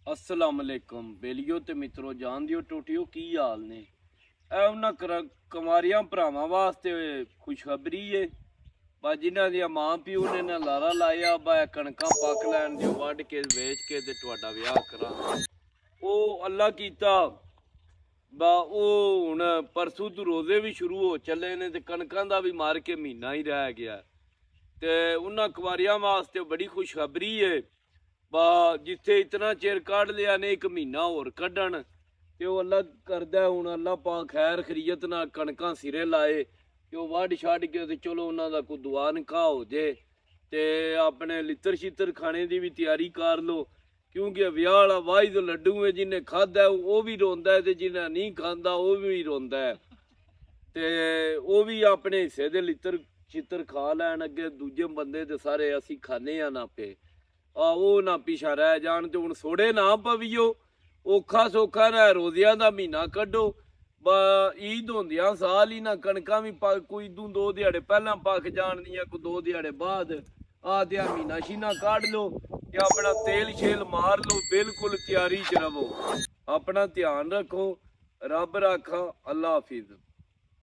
अस्सलाम वालेकुम बेलियो ते मित्रों जान दियो टोटियो की हाल ने। ए उन्हां कमारियां भरावां वास्ते खुशखबरी है। बा जिन्हां दियां मां प्यो ने ना लारा लाया बा कणकां पक लैन दियो वढ के वेच के ते तुहाडा विआह करांगे। ओ अल्लाह कीता बा ओ हुण परसों तो रोजे भी शुरू हो चले ने ते कणकां दा भी मार के महीना ही रह गया ते उन्हां कुमारियां वास्ते बड़ी खुशखबरी है। बा जिथे इतना चिर कढ़ लिया ने एक महीना होर कड्ढन ते ओह अल्लाह करदा हुण अल्लाह पाक खैर खरीयत नाल कणकां सिरे लाए ते ओह वढ छड्ड के ते चलो उन्हां दा कोई दुआ निकाह हो जे ते अपने लित्तर शित्तर खाने दी भी तैयारी कर लो, क्योंकि विआह वाला वाहिद लड्डू है जिन्हें खादा ओह भी रोंदा है ते जिन्हें नहीं खांदा ओह भी रोंदा है ते ओह भी अपने हिस्से दे लित्तर शित्तर खा लैन। अगे दूजे बंदे ते सारे असीं खाने आ ना पे वो ना पिछा रह जान ते हुण सोड़े ना पवियो। औखा सौखा ना रोजियां दा महीना कड्ढो बा ईद होंदियां साल ही ना कणकां भी कोई दो दिहाड़े पहलां पक जान दियां कोई 2 दिहाड़े बाद आ ते महीना शीना काढ़ लो ते अपना तेल शेल मार लो, बिल्कुल तैयारी च रवो। अपना ध्यान रखो, रब राखा। अल्लाह हाफिज।